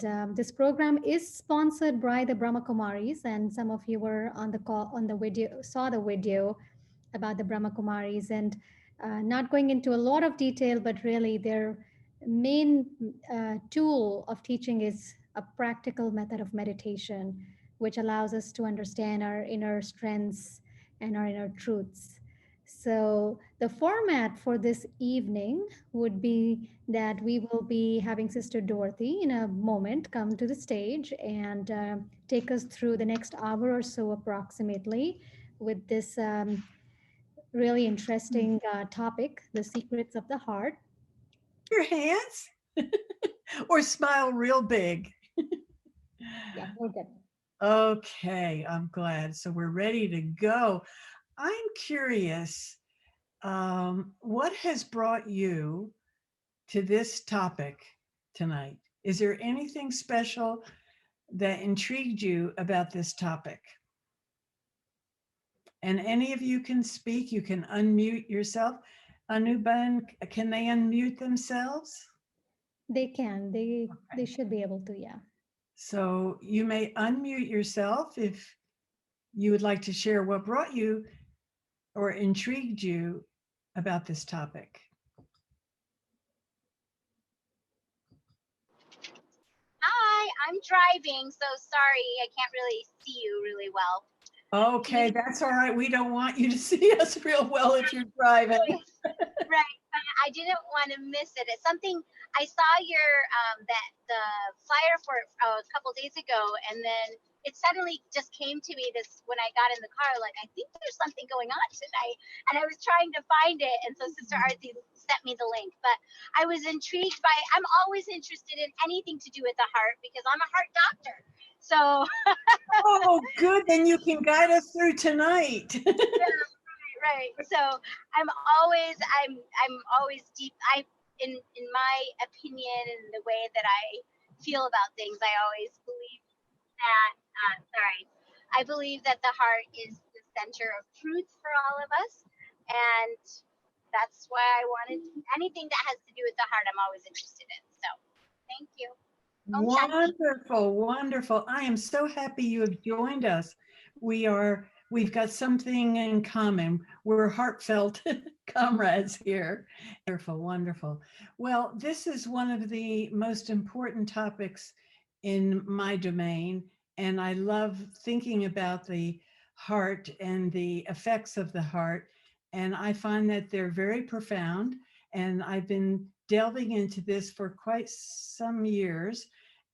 And this program is sponsored by the Brahma Kumaris, and some of you were on the call on the video, saw the video about the Brahma Kumaris, and not going into a lot of detail, but really their main tool of teaching is a practical method of meditation, which allows us to understand our inner strengths and our inner truths. So, the format for this evening would be that we will be having Sister Dorothy in a moment come to the stage and take us through the next hour or so, approximately, with this really interesting topic, the secrets of the heart. Your hands or smile real big. Yeah, we're good. Okay, I'm glad. So we're ready to go. I'm curious, what has brought you to this topic tonight? Is there anything special that intrigued you about this topic? And any of you can speak, you can unmute yourself. Anuban, can they unmute themselves? They can. They should be able to. Yeah. So you may unmute yourself if you would like to share what brought you or intrigued you about this topic. Hi, I'm driving, so sorry, I can't really see you really well. Can Okay, you? that's all right. We don't want you to see us real well if you're driving. Right, but I didn't want to miss it. It's something I saw your that the flyer for it a couple days ago, and then it suddenly just came to me this when I got in the car. Like, I think there's something going on tonight, and I was trying to find it, and so Sister Arti sent me the link. But I was intrigued by. I'm always interested in anything to do with the heart because I'm a heart doctor. So Oh, good. Then you can guide us through tonight. right. So I'm always deep. I in my opinion and the way that I feel about things, I always believe that. Sorry, I believe that the heart is the center of truth for all of us, and that's why I wanted anything that has to do with the heart. I'm always interested in. So, thank you. Om Shanti. Wonderful, wonderful. I am so happy you have joined us. We've got something in common. We're heartfelt comrades here. Wonderful, wonderful. Well, this is one of the most important topics in my domain, and I love thinking about the heart and the effects of the heart. And I find that they're very profound. And I've been delving into this for quite some years.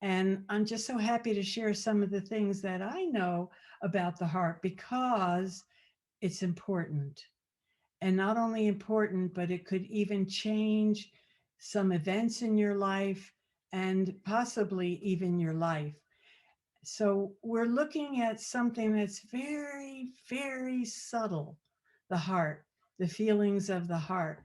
And I'm just so happy to share some of the things that I know about the heart because it's important. And not only important, but it could even change some events in your life and possibly even your life. So we're looking at something that's very, very subtle, the heart, the feelings of the heart.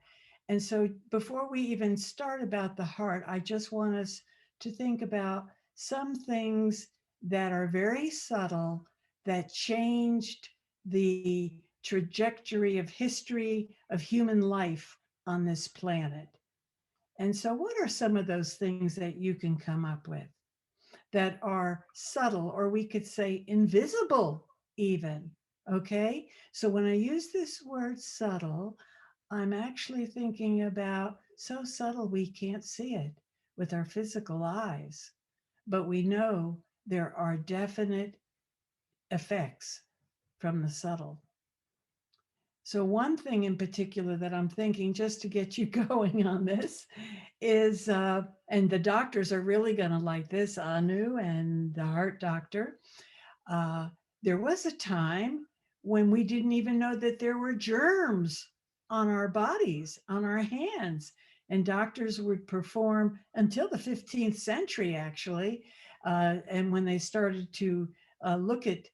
And so before we even start about the heart, I just want us to think about some things that are very subtle that changed the trajectory of history of human life on this planet. And so, what are some of those things that you can come up with that are subtle, or we could say invisible, even? Okay. So, when I use this word subtle, I'm actually thinking about so subtle we can't see it with our physical eyes, but we know there are definite effects from the subtle. So, one thing in particular that I'm thinking just to get you going on this is, and the doctors are really going to like this, Anu and the heart doctor. Uh, there was a time when we didn't even know that there were germs on our bodies, on our hands. And doctors would perform until the 15th century, actually. And when they started to look at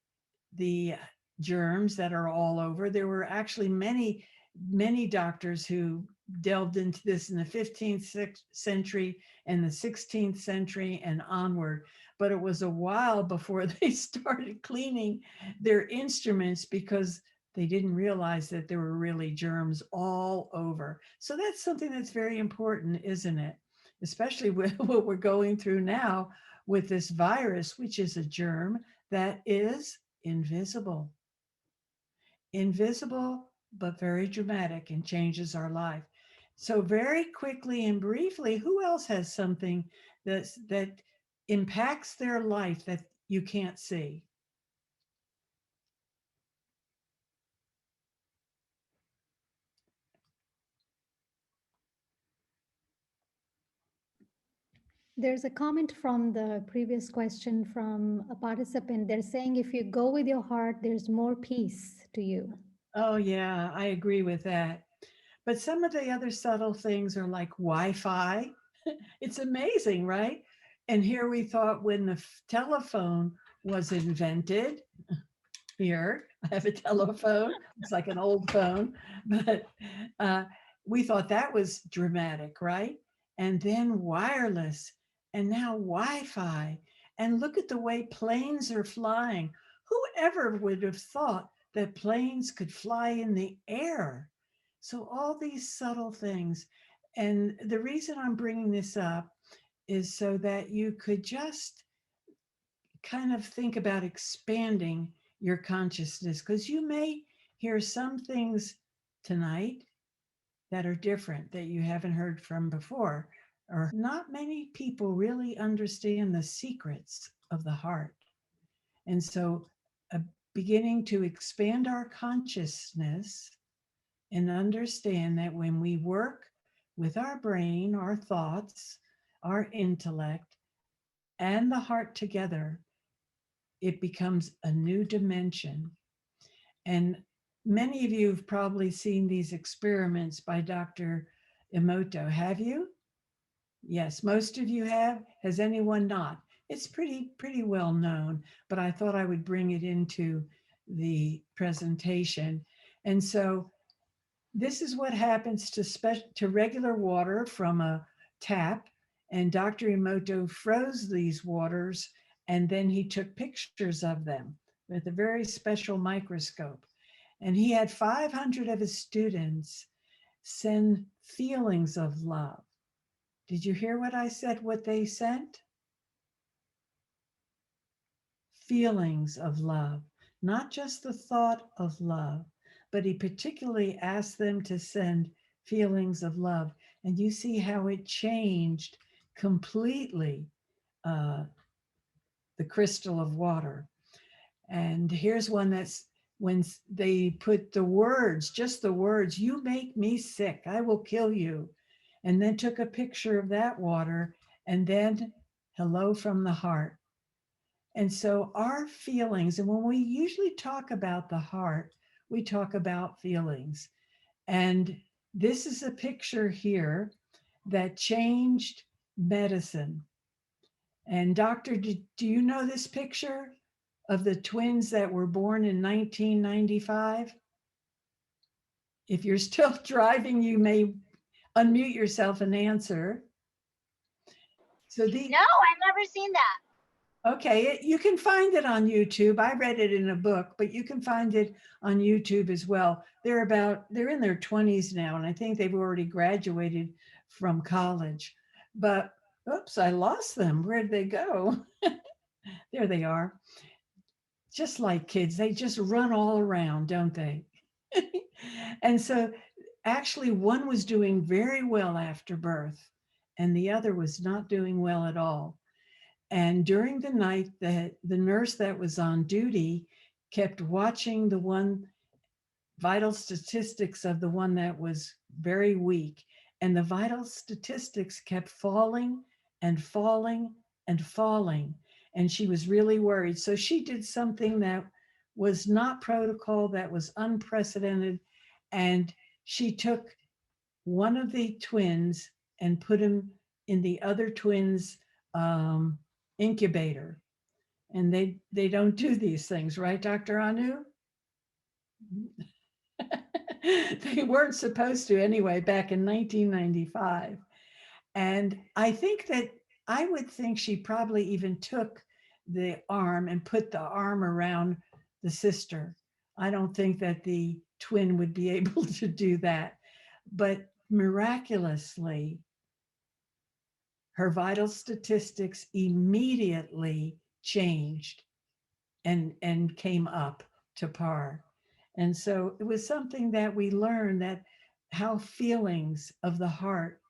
the germs that are all over. There were actually many, many doctors who delved into this in the 15th century and the 16th century and onward. But it was a while before they started cleaning their instruments because they didn't realize that there were really germs all over. So that's something that's very important, isn't it? especially with what we're going through now with this virus, which is a germ that is invisible, invisible, but very dramatic and changes our life. So, very quickly and briefly, who else has something that impacts their life that you can't see? There's a comment from the previous question from a participant. They're saying if you go with your heart, there's more peace to you. Oh, yeah, I agree with that. But some of the other subtle things are like Wi Fi. It's amazing, right? And here we thought when the telephone was invented, here. I have a telephone. It's like an old phone, but uh, we thought that was dramatic, right? And then wireless, and now Wi Fi. And look at the way planes are flying. Whoever would have thought that planes could fly in the air? So, all these subtle things. And the reason I'm bringing this up is so that you could just kind of think about expanding your consciousness because you may hear some things tonight that are different that you haven't heard from before, or not many people really understand the secrets of the heart. And so, beginning to expand our consciousness and understand that when we work with our brain, our thoughts, our intellect, and the heart together, it becomes a new dimension. And many of you have probably seen these experiments by Dr. Emoto. Have you? Yes, most of you have. Has anyone not? It's pretty well known, but I thought I would bring it into the presentation. And so this is what happens to regular water from a tap. And Dr. Emoto froze these waters and then he took pictures of them with a very special microscope. And he had 500 of his students send feelings of love. Did you hear what I said? What they sent? Feelings of love, not just the thought of love, but he particularly asked them to send feelings of love. And you see how it changed completely uh, the crystal of water. And here's one that's when they put the words, just the words, you make me sick, I will kill you. And then took a picture of that water and then hello from the heart. And so our feelings, and when we usually talk about the heart, we talk about feelings. And this is a picture here that changed medicine. And doctor, do you know this picture of the twins that were born in 1995? If you're still driving, you may unmute yourself and answer. So the No, I've never seen that. Okay, you can find it on YouTube. I read it in a book, but you can find it on YouTube as well. They're in their 20s now, and I think they've already graduated from college. But oops, I lost them. Where'd they go? There they are. Just like kids, they just run all around, don't they? And so actually one was doing very well after birth, and the other was not doing well at all. And during the night, the nurse that was on duty kept watching the one vital statistics of the one that was very weak. And the vital statistics kept falling and falling and falling. And she was really worried. So she did something that was not protocol, that was unprecedented. And she took one of the twins and put him in the other twins' incubator. And they don't do these things, right, Dr. Anu? They weren't supposed to anyway back in 1995. And I think that I would think she probably even took the arm and put the arm around the sister. I don't think that the twin would be able to do that. But miraculously, her vital statistics immediately changed and came up to par. And so it was something that we learned, that how feelings of the heart,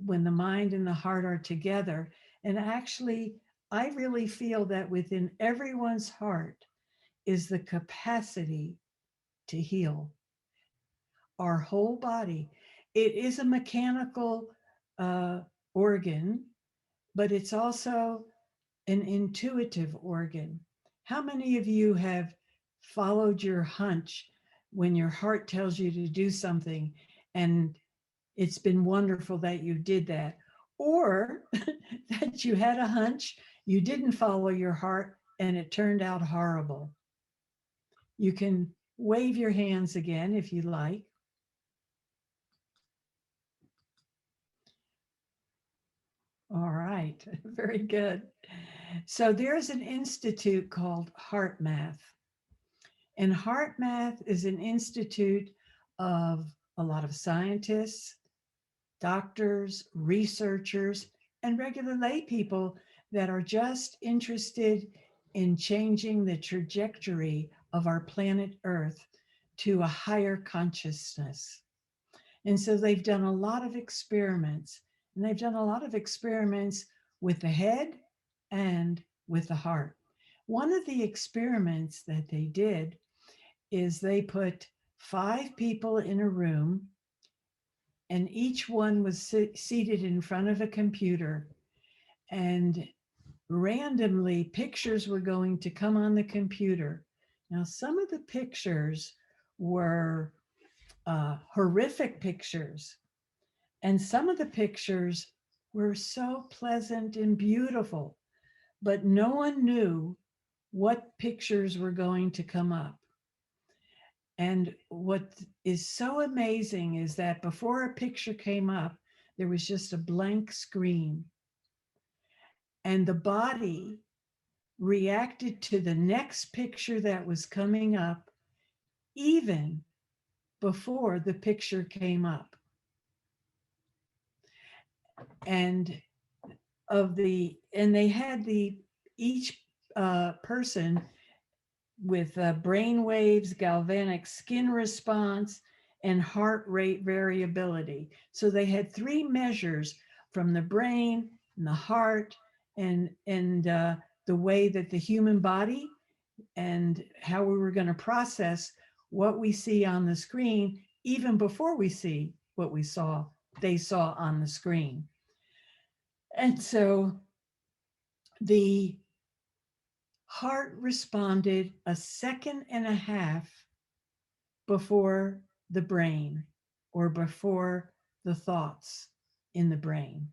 when the mind and the heart are together. And actually, I really feel that within everyone's heart is the capacity to heal our whole body. It is a mechanical uh, organ, but it's also an intuitive organ. How many of you have followed your hunch when your heart tells you to do something, and it's been wonderful that you did that? Or that you had a hunch, you didn't follow your heart, and it turned out horrible? You can wave your hands again if you like. All right, very good. So there's an institute called Heart Math. And Heart Math is an institute of a lot of scientists, doctors, researchers, and regular lay people that are just interested in changing the trajectory of our planet Earth to a higher consciousness. And so they've done a lot of experiments, and they've done a lot of experiments with the head and with the heart. One of the experiments that they did is they put 5 people in a room, and each one was seated in front of a computer, and randomly pictures were going to come on the computer. Now, some of the pictures were horrific pictures, and some of the pictures were so pleasant and beautiful, but no one knew what pictures were going to come up. And what is so amazing is that before a picture came up, there was just a blank screen. And the body reacted to the next picture that was coming up, even before the picture came up. And they had each person with brain waves, galvanic skin response, and heart rate variability. So they had 3 measures from the brain and the heart and the way that the human body and how we were going to process what we see on the screen, even before we see what they saw on the screen. And so the heart responded a second and a half before the brain, or before the thoughts in the brain.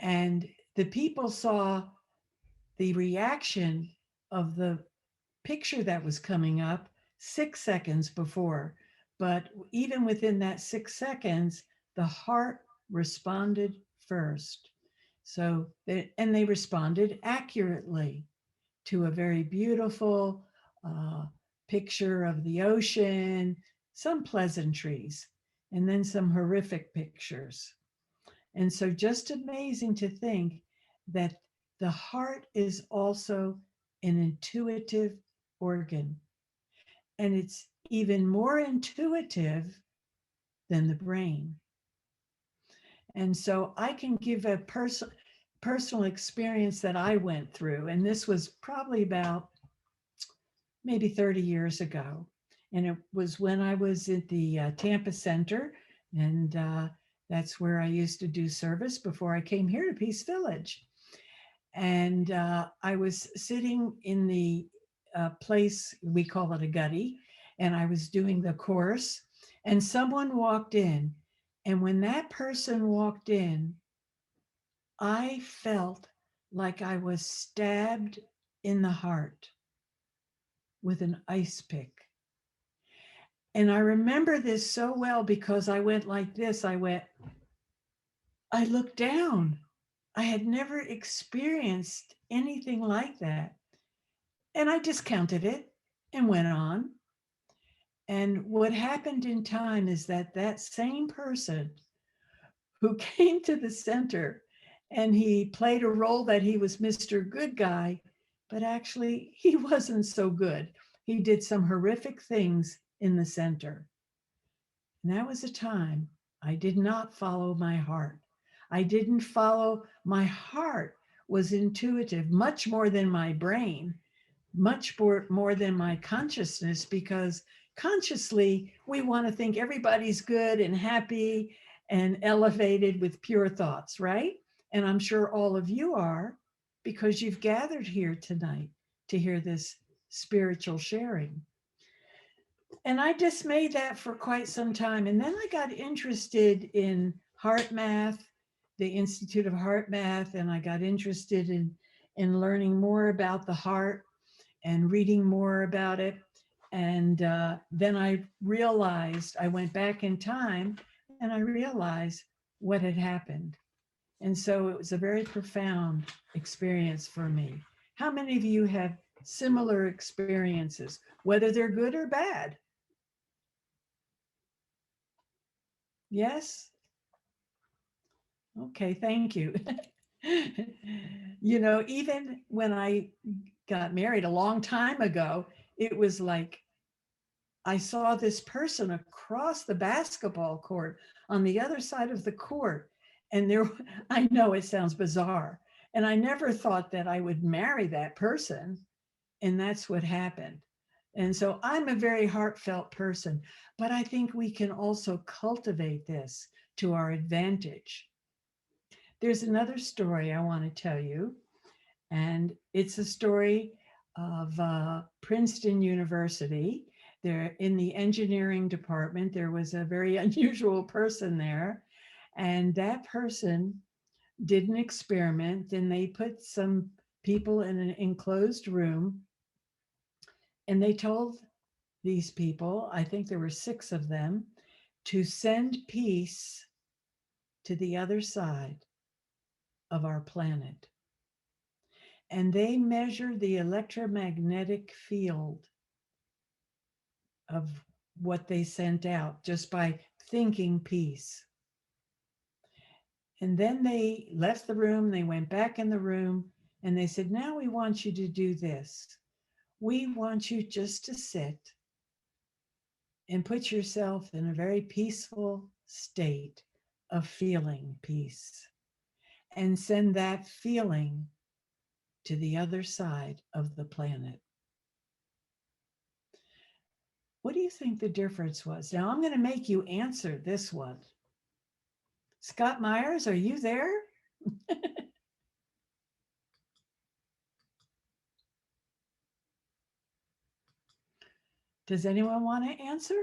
And the people saw the reaction of the picture that was coming up 6 seconds before. But even within that 6 seconds, the heart responded first. So, they responded accurately to a very beautiful picture of the ocean, some pleasantries, and then some horrific pictures. And so, just amazing to think that the heart is also an intuitive organ, and it's even more intuitive than the brain. And so, I can give a personal experience that I went through, and this was probably about maybe 30 years ago. And it was when I was at the Tampa Center, and that's where I used to do service before I came here to Peace Village. And I was sitting in the place, we call it a gutty, and I was doing the course, and someone walked in. And when that person walked in, I felt like I was stabbed in the heart with an ice pick. And I remember this so well because I went like this. I looked down. I had never experienced anything like that. And I discounted it and went on. And what happened in time is that that same person who came to the center, and he played a role that he was Mr. Good Guy, but actually he wasn't so good. He did some horrific things in the center. And that was a time I did not follow my heart. I didn't follow my heart, was intuitive, much more than my brain, much more than my consciousness, because consciously we want to think everybody's good and happy and elevated with pure thoughts, right? And I'm sure all of you are, because you've gathered here tonight to hear this spiritual sharing. And I just made that for quite some time. And then I got interested in heart math, the Institute of Heart Math, and I got interested in learning more about the heart and reading more about it. And then I realized, I went back in time and I realized what had happened. And so it was a very profound experience for me. How many of you have similar experiences, whether they're good or bad? Yes? Okay, thank you. You know, even when I got married a long time ago, it was like I saw this person across the basketball court on the other side of the court. And there, I know it sounds bizarre. And I never thought that I would marry that person. And that's what happened. And so I'm a very heartfelt person, but I think we can also cultivate this to our advantage. There's another story I want to tell you, and it's a story of Princeton University. There, in the engineering department, there was a very unusual person there, and that person did an experiment. And they put some people in an enclosed room, and they told these people, I think there were 6 of them, to send peace to the other side of our planet. And they measured the electromagnetic field of what they sent out just by thinking peace. And then they left the room, they went back in the room, and they said, now we want you to do this. We want you just to sit and put yourself in a very peaceful state of feeling peace, and send that feeling to the other side of the planet. What do you think the difference was? Now I'm going to make you answer this one. Scott Myers, are you there? Does anyone want to answer?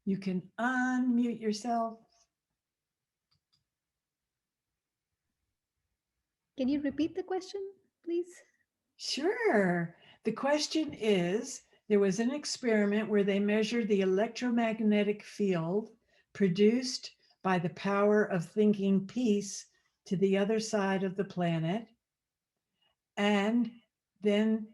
You can unmute yourself. Can you repeat the question, please? Sure. The question is, there was an experiment where they measured the electromagnetic field produced by the power of thinking peace to the other side of the planet, and then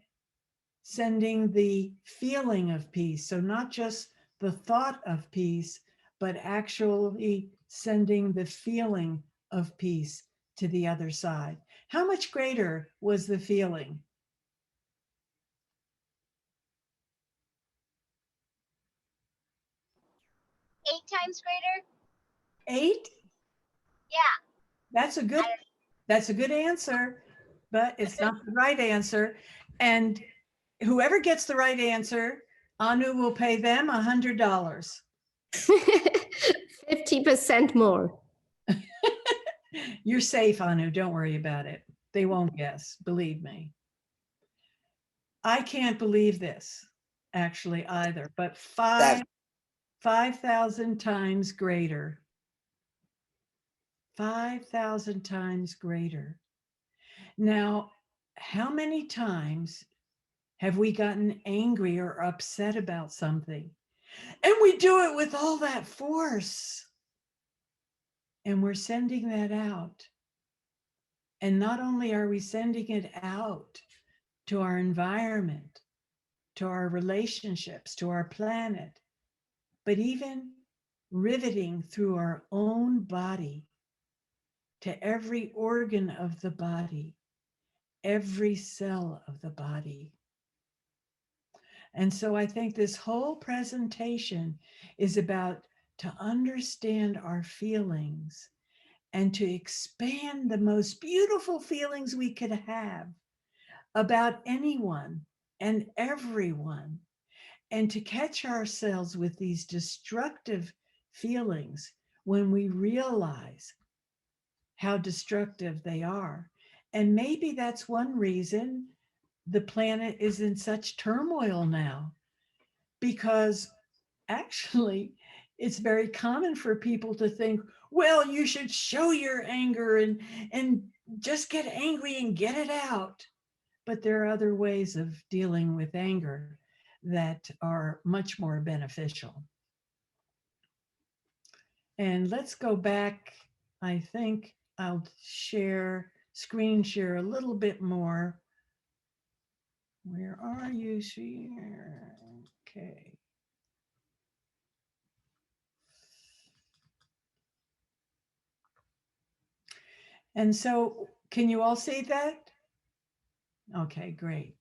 sending the feeling of peace. So not just the thought of peace, but actually sending the feeling of peace to the other side. How much greater was the feeling? 8 times greater. 8? Yeah. That's a good, that's a good answer, but it's not the right answer. And whoever gets the right answer, Anu will pay them $100. 50% more. You're safe, Anu. Don't worry about it. They won't guess, believe me. I can't believe this actually either, but 5,000 times greater. 5,000 times greater. Now, how many times have we gotten angry or upset about something? And we do it with all that force. And we're sending that out. And not only are we sending it out to our environment, to our relationships, to our planet, but even riveting through our own body to every organ of the body, every cell of the body. And so I think this whole presentation is about to understand our feelings and to expand the most beautiful feelings we could have about anyone and everyone, and to catch ourselves with these destructive feelings when we realize how destructive they are. And maybe that's one reason the planet is in such turmoil now, because actually it's very common for people to think, well, you should show your anger and just get angry and get it out. But there are other ways of dealing with anger that are much more beneficial. And let's go back. I think I'll screen share a little bit more. Where are you? Okay. And so, can you all see that? Okay, great.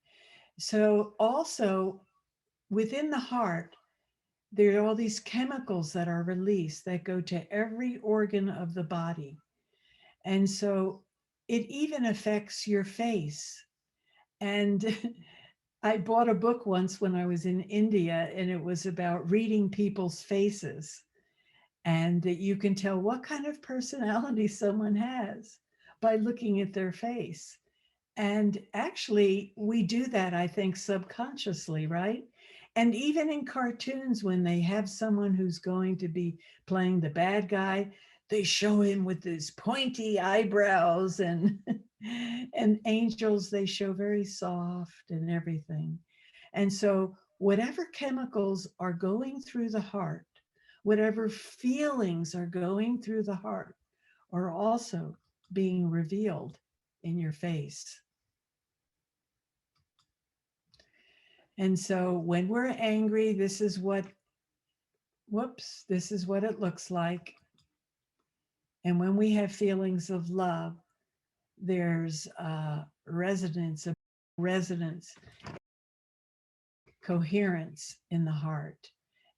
So, also within the heart, there are all these chemicals that are released that go to every organ of the body. And so, it even affects your face. And I bought a book once when I was in India, and it was about reading people's faces, and that you can tell what kind of personality someone has by looking at their face. And actually, we do that, I think, subconsciously, right? And even in cartoons, when they have someone who's going to be playing the bad guy, they show him with his pointy eyebrows, and and angels, they show very soft and everything. And so whatever chemicals are going through the heart, whatever feelings are going through the heart, are also being revealed in your face. And so when we're angry, this is what, this is what it looks like. And when we have feelings of love, there's resonance, coherence in the heart,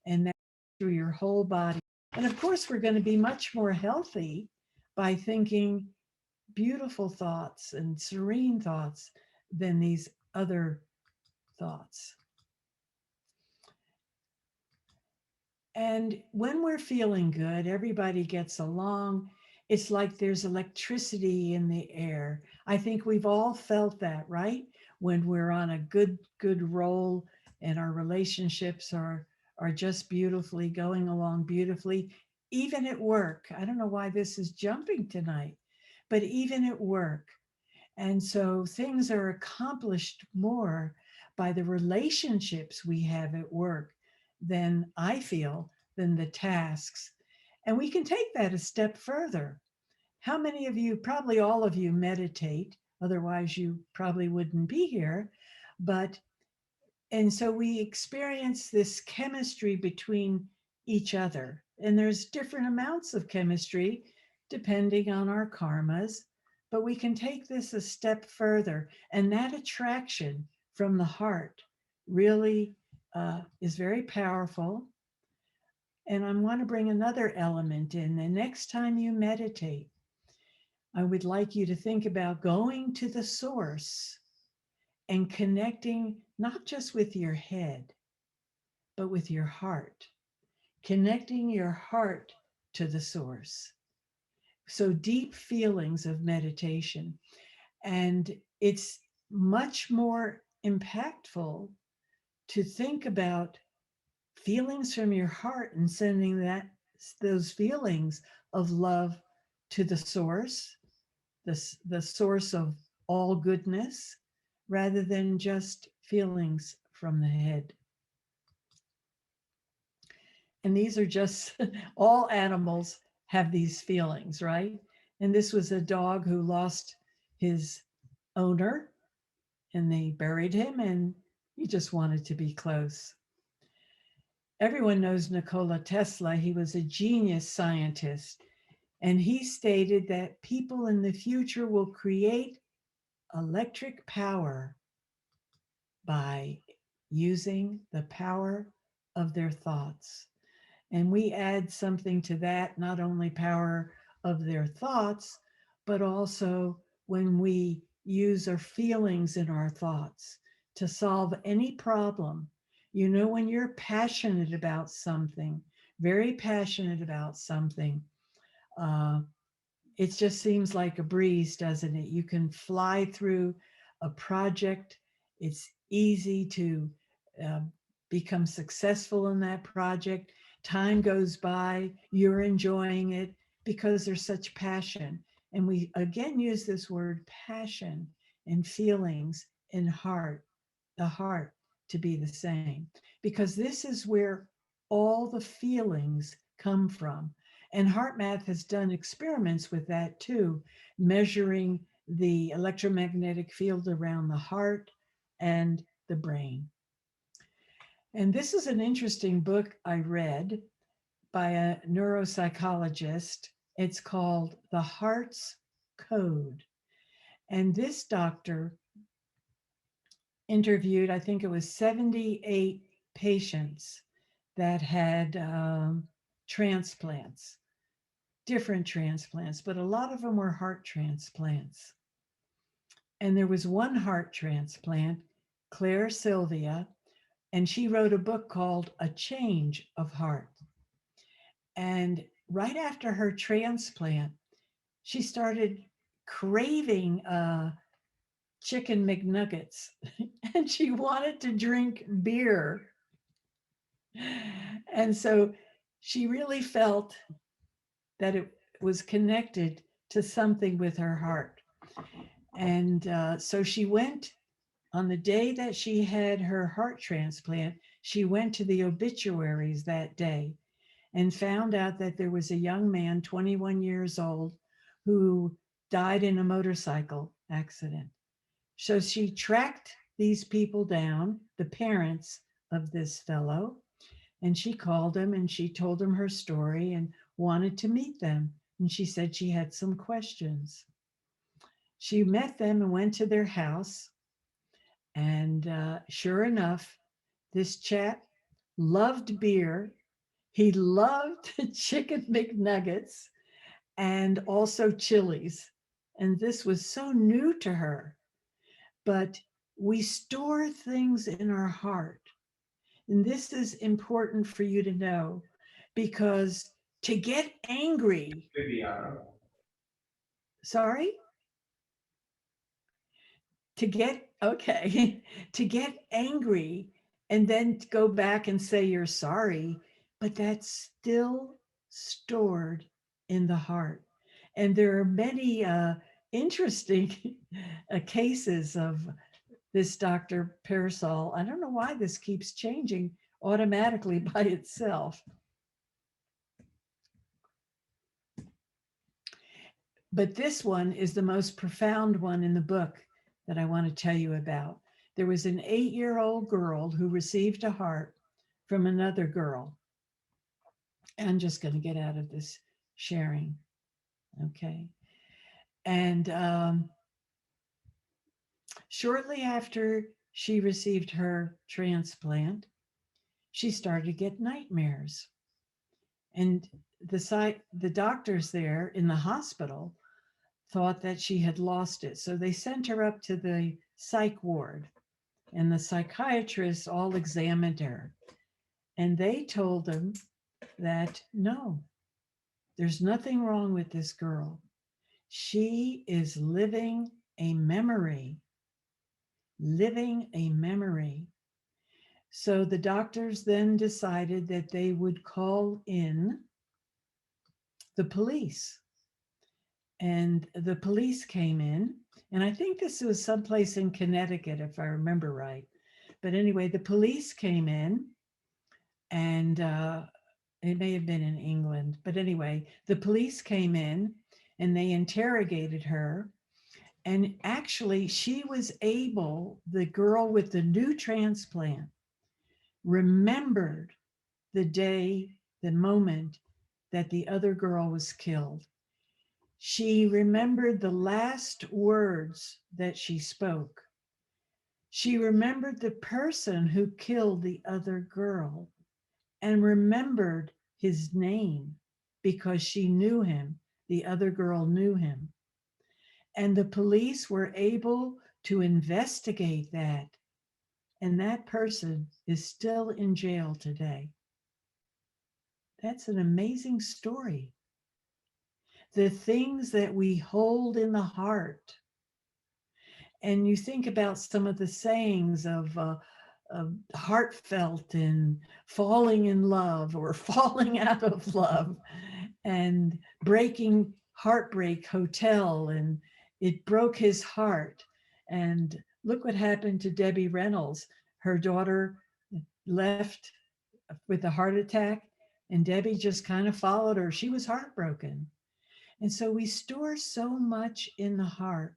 and that through your whole body. And of course, we're going to be much more healthy by thinking beautiful thoughts and serene thoughts than these other thoughts. And when we're feeling good, everybody gets along. It's like there's electricity in the air. I think we've all felt that, right? When we're on a good roll and our relationships are just beautifully going along beautifully, even at work. I don't know why this is jumping tonight, but even at work. And so things are accomplished more by the relationships we have at work than, I feel, than the tasks. And we can take that a step further. How many of you, probably all of you, meditate? Otherwise, you probably wouldn't be here. And so we experience this chemistry between each other. And there's different amounts of chemistry depending on our karmas. But we can take this a step further. And that attraction from the heart really is very powerful. And I want to bring another element in. The next time you meditate, I would like you to think about going to the source and connecting not just with your head, but with your heart, connecting your heart to the source. So deep feelings of meditation. And it's much more impactful to think about feelings from your heart and sending those feelings of love to the source, the source of all goodness, rather than just feelings from the head. And these are just, all animals have these feelings, right? And this was a dog who lost his owner, and they buried him, and He just wanted to be close. Everyone knows Nikola Tesla. He was a genius scientist, and he stated that people in the future will create electric power by using the power of their thoughts. And we add something to that, not only power of their thoughts, but also when we use our feelings in our thoughts to solve any problem. You know, when you're passionate about something, very passionate about something, uh, it just seems like a breeze, doesn't it? You can fly through a project. It's easy to uh, become successful in that project. Time goes by, you're enjoying it because there's such passion. And we again use this word passion and feelings and heart, the heart to be the same, because this is where all the feelings come from. And HeartMath has done experiments with that too, measuring the electromagnetic field around the heart and the brain. And this is an interesting book I read by a neuropsychologist. It's called The Heart's Code. And this doctor interviewed, I think it was 78 patients that had transplants, different transplants, but a lot of them were heart transplants. And there was one heart transplant, Claire Sylvia, and she wrote a book called A Change of Heart. And right after her transplant, she started craving chicken McNuggets and she wanted to drink beer. And so she really felt that it was connected to something with her heart. And so she went on the day that she had her heart transplant, she went to the obituaries that day and found out that there was a young man, 21 years old, who died in a motorcycle accident. So she tracked these people down, the parents of this fellow, and she called them and she told them her story and wanted to meet them. And she said she had some questions. She met them and went to their house. And sure enough, this chap loved beer. He loved chicken McNuggets and also chilies. And this was so new to her. But we store things in our heart. And this is important for you to know because to get angry, sorry, to get, okay, to get angry and then go back and say you're sorry, but that's still stored in the heart. And there are many interesting cases of this Dr. Pearsall. I don't know why this keeps changing automatically by itself. But this one is the most profound one in the book that I want to tell you about. There was an 8-year-old girl who received a heart from another girl. I'm just going to get out of this sharing. Okay. And shortly after she received her transplant, she started to get nightmares. And the doctors there in the hospital thought that she had lost it. So they sent her up to the psych ward, and the psychiatrists all examined her. And they told them that no, there's nothing wrong with this girl. She is living a memory, living a memory. So the doctors then decided that they would call in the police. And the police came in, and I think this was someplace in Connecticut, if I remember right. But anyway, the police came in, and it may have been in England. But anyway, the police came in and they interrogated her. And actually, she was able, the girl with the new transplant, remembered the day, the moment that the other girl was killed. She remembered the last words that she spoke. She remembered the person who killed the other girl and remembered his name because she knew him. The other girl knew him. And the police were able to investigate that. And that person is still in jail today. That's an amazing story. The things that we hold in the heart. And you think about some of the sayings of heartfelt and falling in love or falling out of love and breaking heartbreak hotel, and it broke his heart. And look what happened to Debbie Reynolds. Her daughter left with a heart attack, and Debbie just kind of followed her. She was heartbroken. And so we store so much in the heart.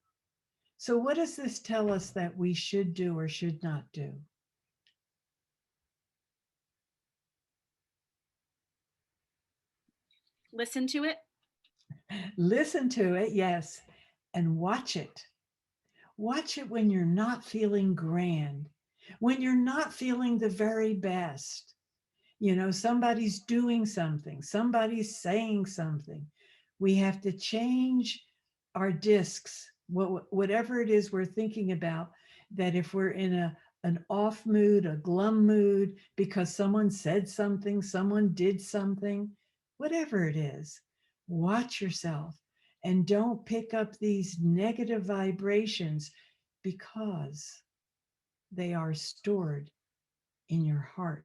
So, what does this tell us that we should do or should not do? Listen to it. Listen to it, yes, and watch it. Watch it when you're not feeling grand, when you're not feeling the very best. You know, somebody's doing something, somebody's saying something. We have to change our discs, whatever it is we're thinking about, that if we're in an off mood, a glum mood, because someone said something, someone did something, whatever it is, watch yourself and don't pick up these negative vibrations because they are stored in your heart.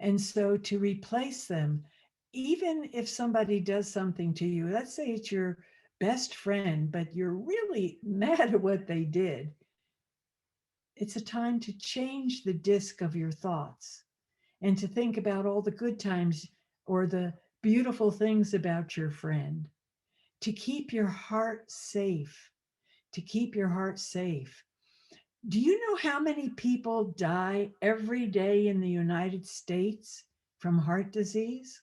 And so to replace them, even if somebody does something to you, let's say it's your best friend, but you're really mad at what they did, it's a time to change the disc of your thoughts and to think about all the good times or the beautiful things about your friend, to keep your heart safe, to keep your heart safe. Do you know how many people die every day in the United States from heart disease?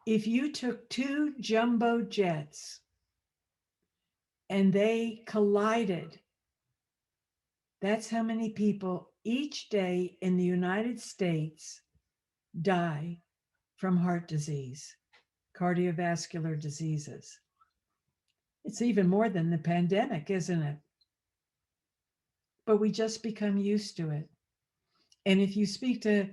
If you took two jumbo jets and they collided, that's how many people each day in the United States die from heart disease, cardiovascular diseases. It's even more than the pandemic, isn't it? But we just become used to it. And if you speak to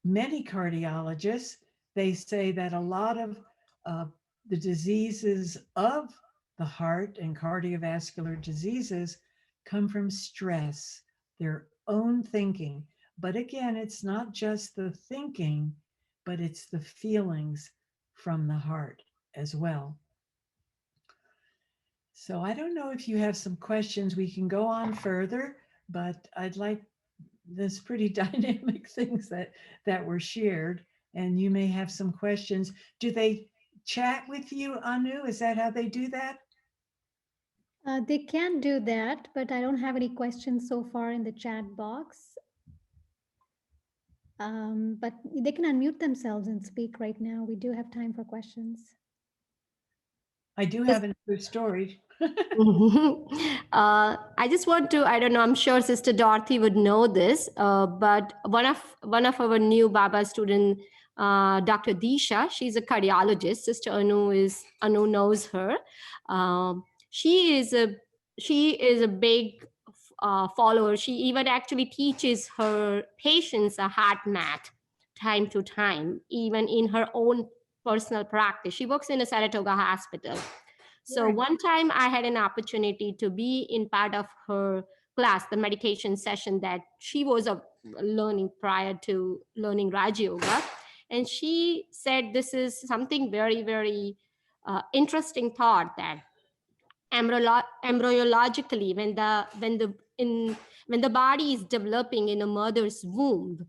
many cardiologists, they say that a lot of uh, the diseases of the heart and cardiovascular diseases come from stress, their own thinking. But again, it's not just the thinking, but it's the feelings from the heart as well. So I don't know if you have some questions. We can go on further, but I'd like there's pretty dynamic things that were shared, and you may have some questions. Do they chat with you, Anu? Is that how they do that? They can do that, but I don't have any questions so far in the chat box. But they can unmute themselves and speak right now. We do have time for questions. I do have another story. I just want to, I don't know, I'm sure Sister Dorothy would know this, but one of our new Baba student, Dr. Disha, she's a cardiologist. Sister Anu knows her. She is a big follower. She even actually teaches her patients a heart math time to time, even in her own personal practice. She works in a Saratoga hospital. So Right. one time I had an opportunity to be in part of her class, the meditation session that she was learning prior to learning Raja Yoga. And she said this is something very, very interesting thought that embryologically, when the body is developing in a mother's womb,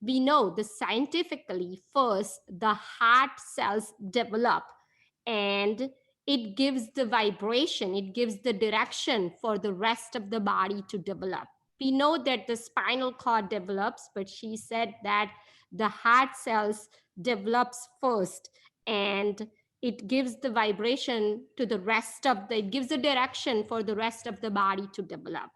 we know the scientifically first the heart cells develop, and it gives the vibration, it gives the direction for the rest of the body to develop. We know that the spinal cord develops, but she said that the heart cells develops first, and it gives the vibration to the rest of the, it gives the direction for the rest of the body to develop.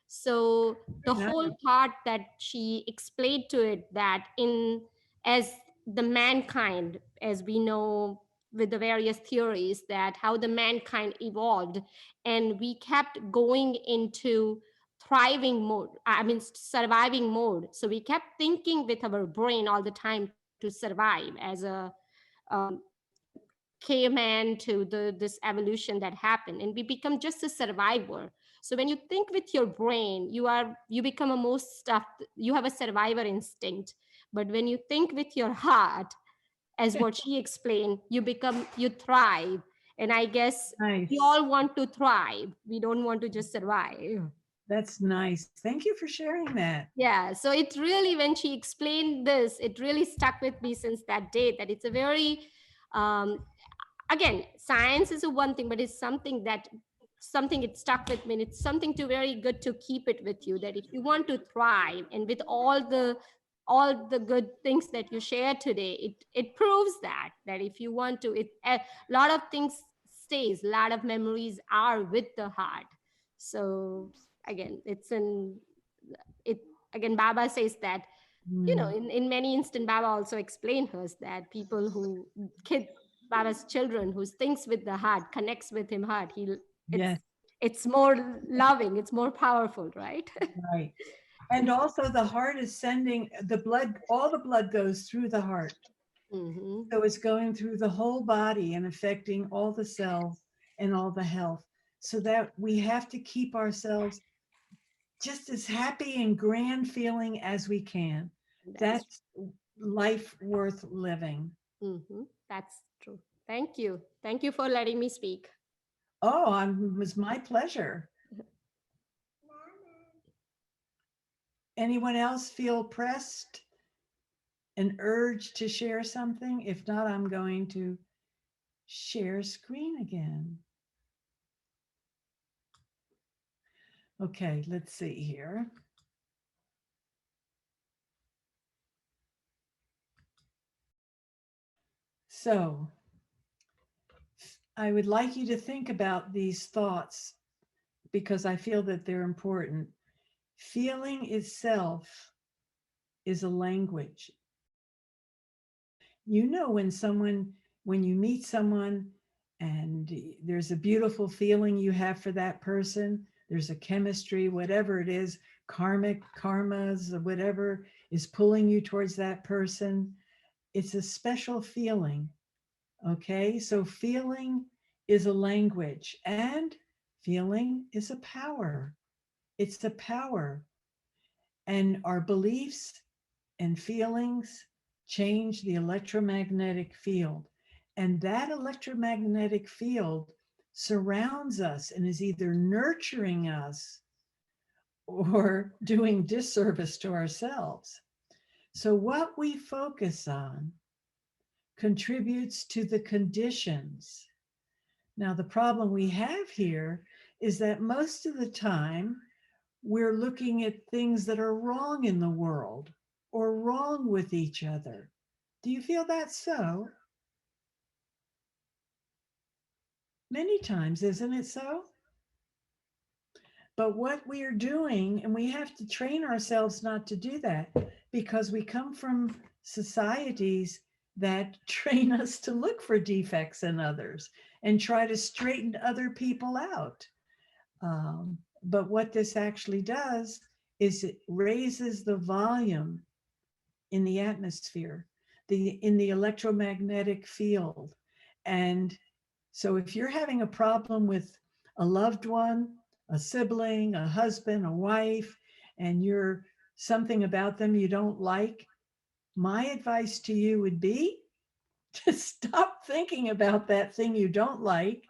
So the Nice. whole part that she explained to it, that in, as the mankind, as we know with the various theories, that how the mankind evolved, and we kept going into thriving mode, I mean surviving mode. So we kept thinking with our brain all the time to survive, as a caveman to the this evolution that happened, and we become just a survivor. So when you think with your brain, you become a most stuff, you have a survivor instinct. But when you think with your heart, as what she explained, you thrive. And I guess we Nice. all want to thrive, we don't want to just survive. That's nice. Thank you for sharing that. Yeah, so it really, when she explained this, it really stuck with me since that day, that it's a very um, again, science is a one thing, but it's something that something it stuck with me, and it's something to very good to keep it with you, that if you want to thrive, and with all the good things that you share today, it proves that if you want to, it a lot of things stays, a lot of memories are with the heart. So again, it's an it again, Baba says that, you know, Mm, in many instant, Baba also explained hers, that people who kid Baba's children who thinks with the heart, connects with him heart, he yes, it's more loving, it's more powerful, right? right. And also the heart is sending the blood, all the blood goes through the heart. Hmm. So it's going through the whole body and affecting all the cells and all the health. So that we have to keep ourselves just as happy and grand feeling as we can. That is, That's life worth living. that's true. Thank you for letting me speak. Oh, it was my pleasure. Anyone else feel pressed, an urge to share something? If not, I'm going to share screen again. Okay, let's see here. So I would like you to think about these thoughts because I feel that they're important. Feeling itself is a language. You know, when you meet someone and there's a beautiful feeling you have for that person, there's a chemistry, whatever it is, karmas, or whatever is pulling you towards that person. It's a special feeling. Okay, so feeling is a language, and feeling is a power. It's a power. And our beliefs and feelings change the electromagnetic field. And that electromagnetic field surrounds us and is either nurturing us or doing disservice to ourselves. So, what we focus on contributes to the conditions. Now, the problem we have here is that most of the time we're looking at things that are wrong in the world or wrong with each other. Do you feel that so? Many times, isn't it so? But what we are doing, and we have to train ourselves not to do that because we come from societies that train us to look for defects in others and try to straighten other people out. But what this actually does is it raises the volume in the atmosphere, in the electromagnetic field. And so if you're having a problem with a loved one, a sibling, a husband, a wife, and you're something about them you don't like, my advice to you would be to stop thinking about that thing you don't like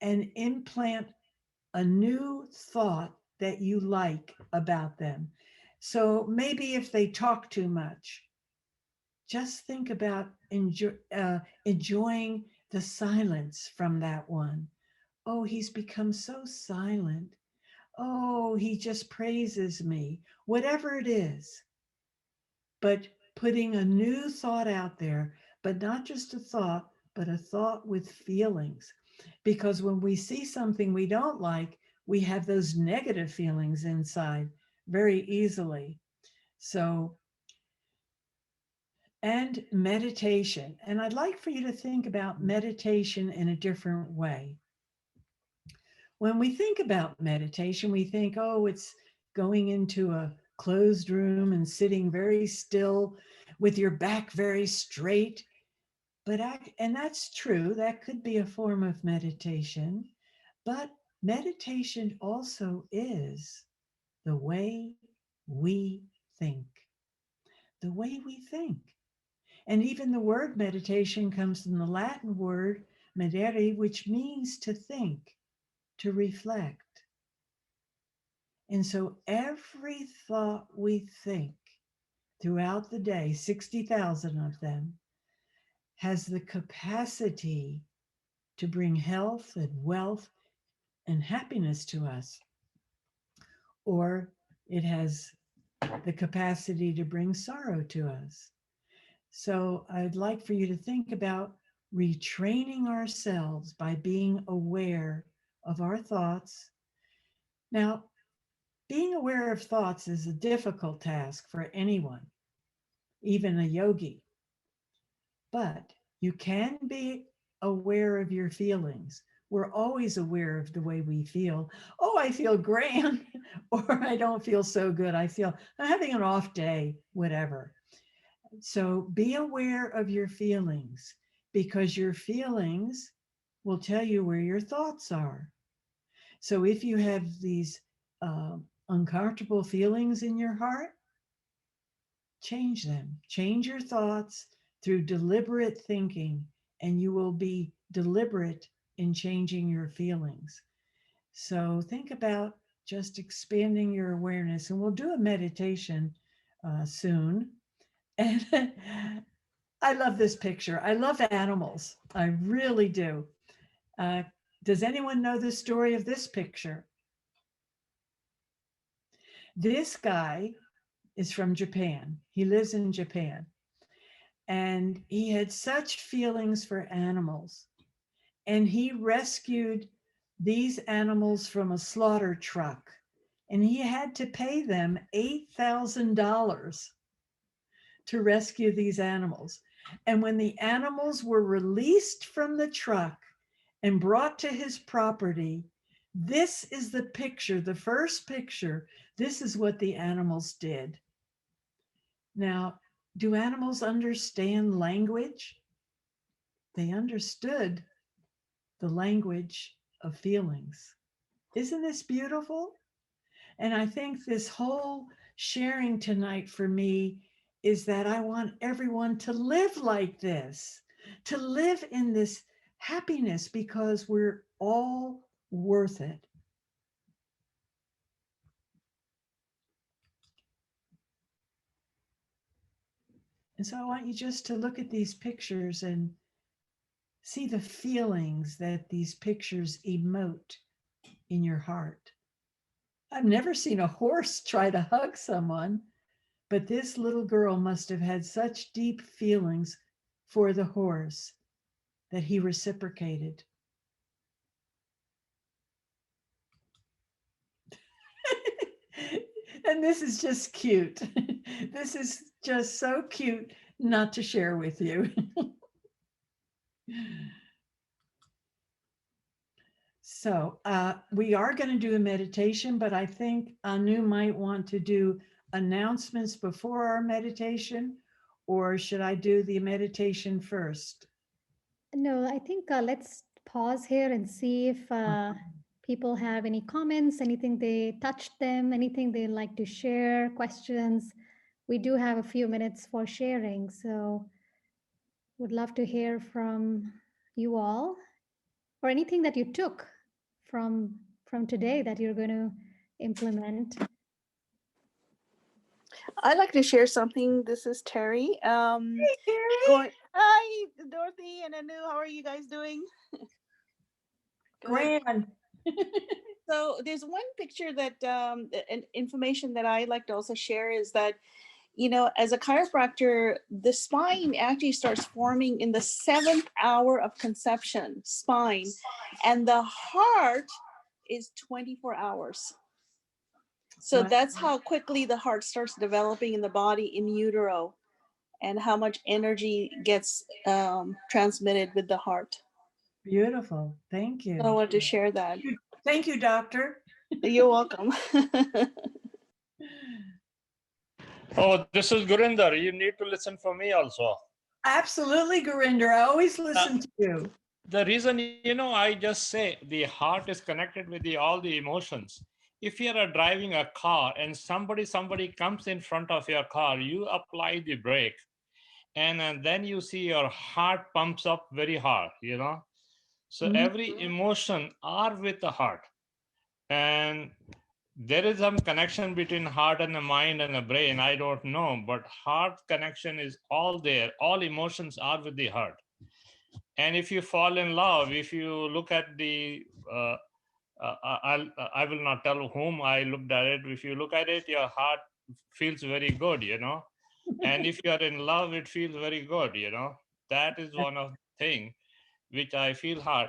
and implant a new thought that you like about them. So maybe if they talk too much, just think about enjoying the silence from that one. Oh, he's become so silent. Oh, he just praises me, whatever it is. But putting a new thought out there, but not just a thought, but a thought with feelings. Because when we see something we don't like, we have those negative feelings inside very easily. So, and meditation. And I'd like for you to think about meditation in a different way. When we think about meditation, we think, oh, it's going into a closed room and sitting very still with your back very straight. And that's true, that could be a form of meditation. But meditation also is the way we think, the way we think. And even the word meditation comes from the Latin word medere, which means to think, to reflect. And so every thought we think throughout the day, 60,000 of them, has the capacity to bring health and wealth and happiness to us. Or it has the capacity to bring sorrow to us. So I'd like for you to think about retraining ourselves by being aware of our thoughts. Now, being aware of thoughts is a difficult task for anyone, even a yogi. But you can be aware of your feelings. We're always aware of the way we feel. Oh, I feel grand, or I don't feel so good. I'm having an off day, whatever. So be aware of your feelings, because your feelings will tell you where your thoughts are. So if you have these uncomfortable feelings in your heart, change them. Change your thoughts through deliberate thinking, and you will be deliberate in changing your feelings. So think about just expanding your awareness, and we'll do a meditation soon. And I love this picture. I love animals. I really do. Uh, does anyone know the story of this picture? This guy is from Japan. He lives in Japan. And he had such feelings for animals. And he rescued these animals from a slaughter truck. And he had to pay them $8,000 to rescue these animals. And when the animals were released from the truck and brought to his property, this is the picture, the first picture. This is what the animals did. Now, do animals understand language? They understood the language of feelings. Isn't this beautiful? And I think this whole sharing tonight for me is that I want everyone to live like this, to live in this happiness, because we're all worth it. And so I want you just to look at these pictures and see the feelings that these pictures emote in your heart. I've never seen a horse try to hug someone, but this little girl must have had such deep feelings for the horse that he reciprocated. And this is just cute. This is just so cute not to share with you. So we are going to do a meditation, but I think Anu might want to do announcements before our meditation, or should I do the meditation first? No, I think let's pause here and see if people have any comments, anything they touched them, anything they like to share, questions. We do have a few minutes for sharing, so would love to hear from you all, or anything that you took from today that you're going to implement. I'd like to share something. This is Terry. Hey, Terry. Hi, Dorothy and Anu. How are you guys doing? Good. Grand. So there's one picture that and information that I like to also share is that, as a chiropractor, the spine actually starts forming in the 7th hour of conception, spine, and the heart is 24 hours. So Wow. that's how quickly the heart starts developing in the body in utero, and how much energy gets transmitted with the heart. Beautiful. Thank you. So I wanted to share that. Thank you, doctor. You're welcome. Oh, this is Gurinder. You need to listen for me also. Absolutely, Gurinder. I always listen to you. The reason, I just say the heart is connected with all the emotions. If you are driving a car and somebody comes in front of your car, you apply the brake, and then you see your heart pumps up very hard, So every emotion are with the heart. And there is some connection between heart and the mind and the brain. I don't know, but heart connection is all there. All emotions are with the heart. And if you fall in love, if you look at the, I will not tell whom I looked at it. If you look at it, your heart feels very good, And if you are in love, it feels very good, That is one of the things which I feel hard.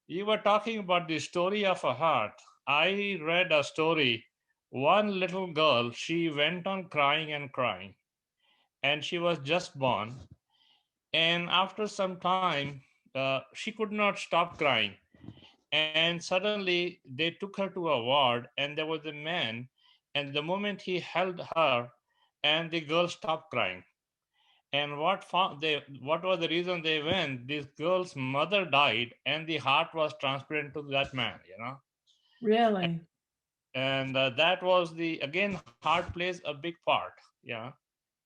You were talking about the story of a heart. I read a story. One little girl, she went on crying and crying, and she was just born. And after some time, she could not stop crying. And suddenly they took her to a ward, and there was a man. And the moment he held her, and the girl stopped crying. And what was the reason they went? This girl's mother died, and the heart was transparent to that man, Really? And that was again, heart plays a big part,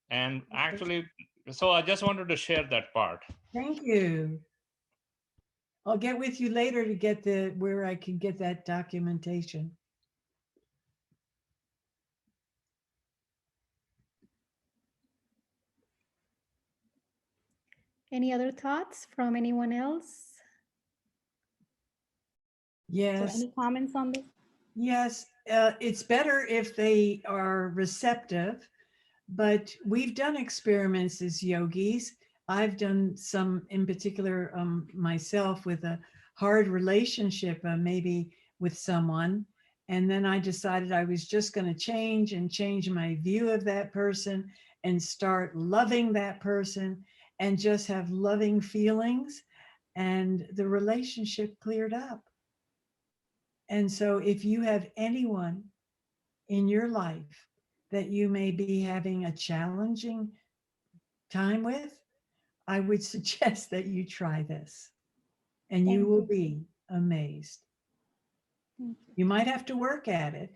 And actually, so I just wanted to share that part. Thank you. I'll get with you later to get where I can get that documentation. Any other thoughts from anyone else? Yes. So any comments on this? Yes. It's better if they are receptive, but we've done experiments as yogis. I've done some in particular myself with a hard relationship, maybe with someone. And then I decided I was just going to change my view of that person and start loving that person and just have loving feelings. And the relationship cleared up. And so if you have anyone in your life that you may be having a challenging time with, I would suggest that you try this and you will be amazed. You might have to work at it.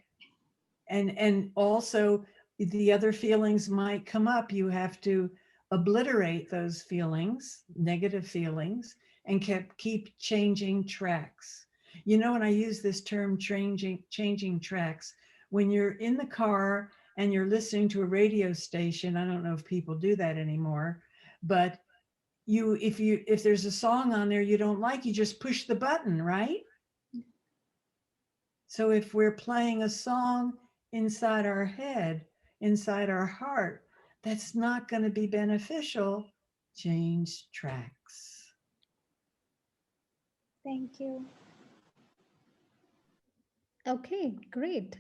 And also the other feelings might come up. You have to obliterate those feelings, negative feelings, and keep changing tracks. And I use this term changing tracks. When you're in the car and you're listening to a radio station, I don't know if people do that anymore, but if there's a song on there you don't like, you just push the button, right? So if we're playing a song inside our head, inside our heart, that's not going to be beneficial. Change tracks. Thank you. Okay, great.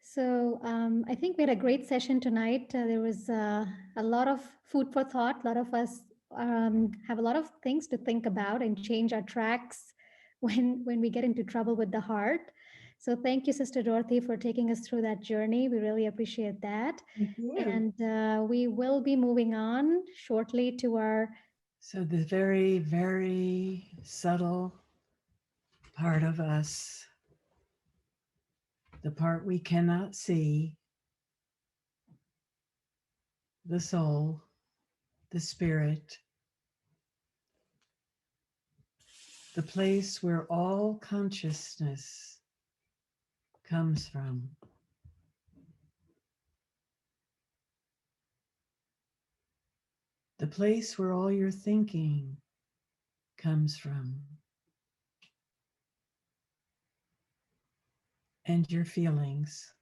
So I think we had a great session tonight. There was a lot of food for thought. A lot of us have a lot of things to think about and change our tracks when we get into trouble with the heart. So thank you, Sister Dorothy, for taking us through that journey. We really appreciate that. Thank you. And we will be moving on shortly to our. So the very, very subtle part of us, the part we cannot see, the soul, the spirit, the place where all consciousness comes from. the place where all your thinking comes from, and your feelings.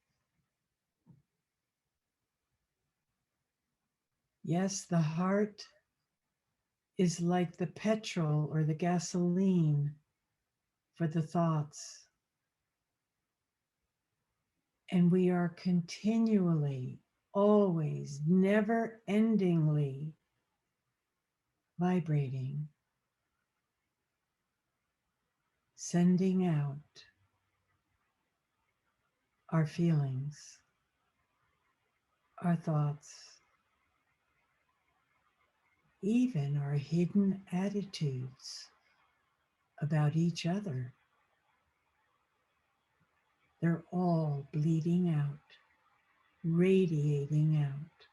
Yes, the heart is like the petrol or the gasoline for the thoughts. And we are continually, always, never endingly vibrating, sending out our feelings, our thoughts, even our hidden attitudes about each other. They're all bleeding out, radiating out,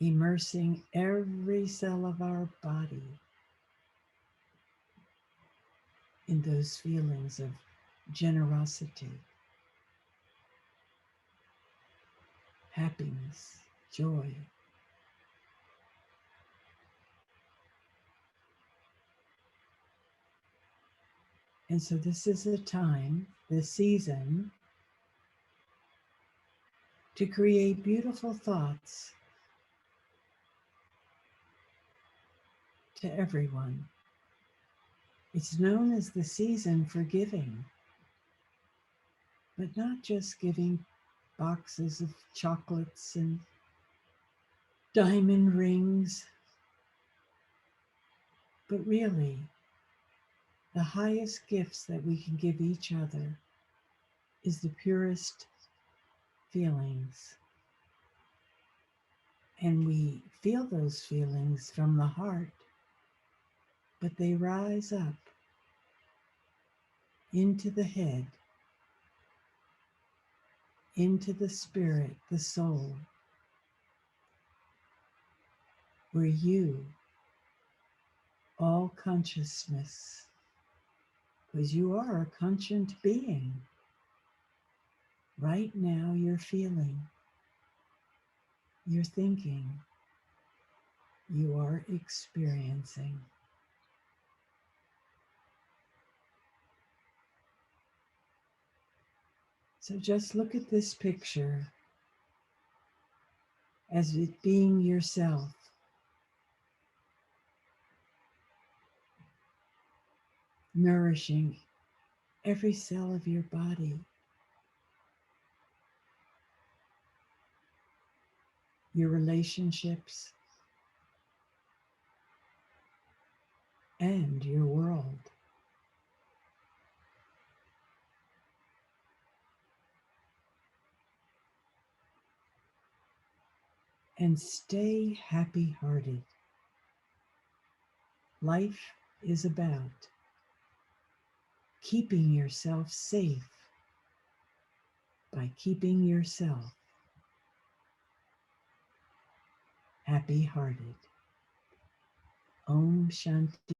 immersing every cell of our body in those feelings of generosity, happiness, joy. And so this is a time, this season, to create beautiful thoughts to everyone. It's known as the season for giving, but not just giving boxes of chocolates and diamond rings, but really the highest gifts that we can give each other is the purest feelings. And we feel those feelings from the heart, but they rise up into the head, into the spirit, the soul, where you, all consciousness, because you are a conscient being. Right now you're feeling, you're thinking, you are experiencing. So just look at this picture as it being yourself. Nourishing every cell of your body. Your relationships and your world. And stay happy-hearted. Life is about keeping yourself safe by keeping yourself happy-hearted. Om Shanti